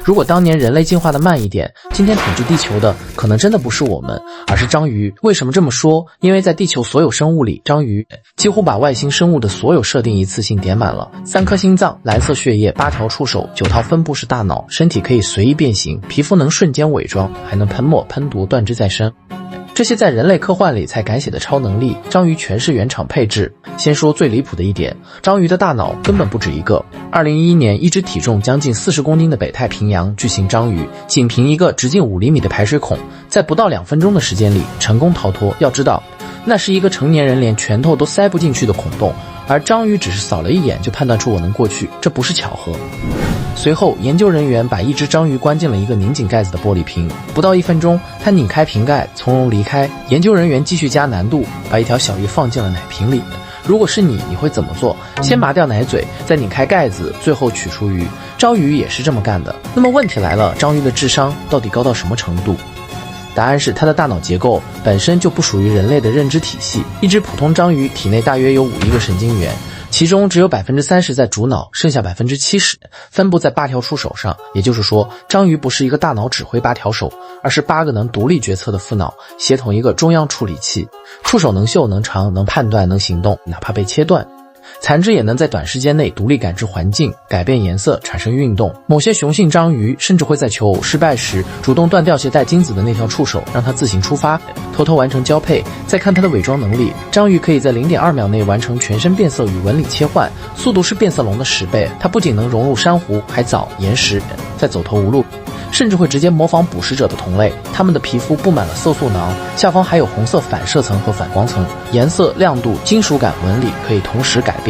如果當年人類進化的慢一點，今天統治地球的可能真的不是我們，而是章魚。為什麼這麼說？因為在地球所有生物裡，章魚幾乎把外星生物的所有設定一次性點滿了：3顆心臟、藍色血液、8條觸手、9套分布式大腦，身體可以隨意變形，皮膚能瞬間偽裝，還能噴墨、噴毒、斷肢再生。這些在人類科幻裡才敢寫的超能力，章魚全是原廠配置。先說最離譜的一點，章魚的大腦根本不止一個。2011年，一只體重將近40公斤的北太平洋巨型章魚，僅憑一個直徑5厘米的排水孔，在不到2分鐘的時間裡成功逃脫。要知道，那是一個成年人連拳頭都塞不進去的孔洞，而章魚只是掃了一眼就判斷出我能過去，這不是巧合。隨後，研究人員把一只章魚關進了一個拧緊蓋子的玻璃瓶，不到1分鐘，它擰開瓶蓋，從容離開。研究人員繼續加難度，把一條小魚放進了奶瓶裡。如果是你会怎麼做？先拔掉奶嘴，再擰開蓋子，最後取出魚。章魚也是這麼幹的。那麼問題來了，章魚的智商到底高到什麼程度？答案是它的大腦結構本身就不屬于人類的認知體系。一只普通章魚體內大約有5億個神經元，其中只有30%在主腦，剩下70%分布在8條觸手上。也就是說，章魚不是一個大腦指揮8條手，而是8個能獨立決策的副腦，協同一個中央處理器。觸手能嗅、能嘗、能判斷、能行動，哪怕被切斷。残肢也能在短時間內獨立感知環境，改變顏色，產生運動。某些雄性章魚甚至會在求偶失敗時主動斷掉攜帶精子的那條觸手，讓它自行出發，偷偷完成交配。再看它的偽裝能力，章魚可以在0.2秒內完成全身變色與紋理切換，速度是變色龍的10倍。它不僅能融入珊瑚、海藻、岩石，再走投無路，甚至會直接模仿捕食者的同類。它們的皮膚布滿了色素囊，下方還有紅色反射层和反光層，顏色、亮度、金屬感、紋理可以同時改变。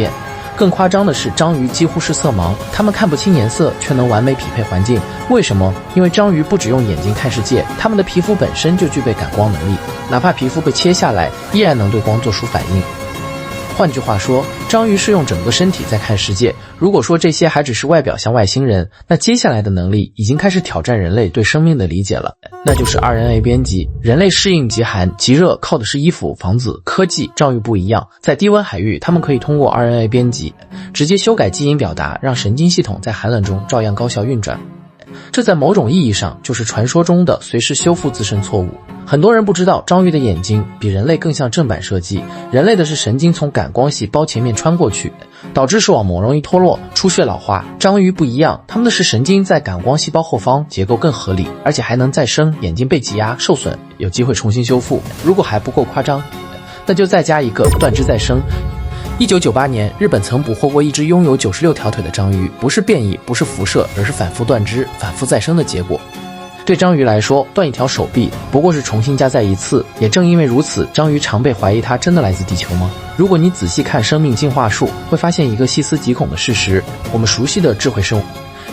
更誇張的是，章魚幾乎是色盲，它們看不清顏色，卻能完美匹配環境。為什麼？因为章魚不只用眼睛看世界，它們的皮膚本身就具備感光能力，哪怕皮膚被切下來，依然能對光做出反應。換句話說，章魚是用整個身體在看世界。如果說這些還只是外表像外星人，那接下來的能力已經開始挑戰人類對生命的理解了，那就是 RNA 編輯。人類適應極寒極熱靠的是衣服、房子、科技，章魚不一樣，在低溫海域，它們可以通過 RNA 編輯直接修改基因表達，讓神經系統在寒冷中照樣高效運轉。這在某種意義上就是傳說中的隨時修復自身錯誤。很多人不知道，章魚的眼睛比人類更像正版設計，人類的是神經從感光細胞前面穿過去，導致視網膜容易脫落、出血老化。章魚不一樣，它們的是神經在感光細胞後方，結構更合理，而且還能再生，眼睛被擠壓受損，有機會重新修復。如果還不夠誇張，那就再加一個斷肢再生。1998年，日本曾捕獲過一隻擁有96條腿的章魚，不是變異，不是輻射，而是反覆斷肢、反覆再生的結果。對章魚來說，斷一條手臂不過是重新加載一次。也正因為如此，章魚常被懷疑它真的來自地球嗎？如果你仔細看生命進化樹，會發現一個細思極恐的事實：我們熟悉的智慧生物，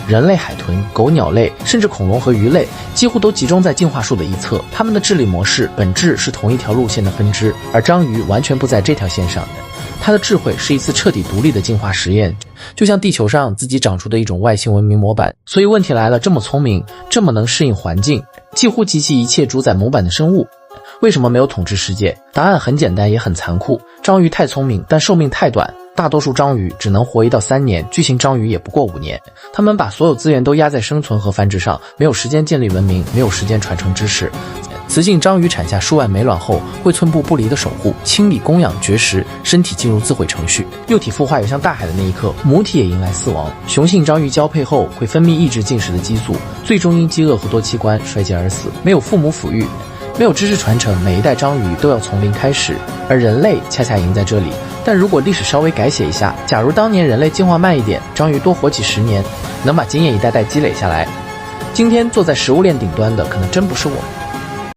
人類、海豚、狗、鳥類，甚至恐龍和魚類，幾乎都集中在進化樹的一側。它們的智力模式本質是同一條路線的分支，而章魚完全不在這條線上。它的智慧是一次徹底獨立的進化實驗，就像地球上自己長出的一種外星文明模板。所以問題來了，這麼聰明，這麼能適應環境，幾乎集齊一切主宰模板的生物，為什麼沒有統治世界？答案很簡單也很殘酷，章魚太聰明，但壽命太短。大多數章魚只能活1到3年，巨型章魚也不過5年。它們把所有資源都壓在生存和繁殖上，沒有時間建立文明，沒有時間傳承知識。雌性章魚產下數萬枚卵後，會寸步不離地守護、清理、供養、絕食，身體進入自毀程序。幼體孵化游向大海的那一刻，母體也迎來死亡。雄性章魚交配後會分泌抑制進食的激素，最終因飢餓和多器官衰竭而死。沒有父母撫育，沒有知識傳承，每一代章魚都要從零開始，而人類恰恰贏在這裡。但如果歷史稍微改寫一下，假如當年人類進化慢一點，章魚多活幾十年，能把經驗一代代積累下來，今天坐在食物鏈頂端的可能真不是我們。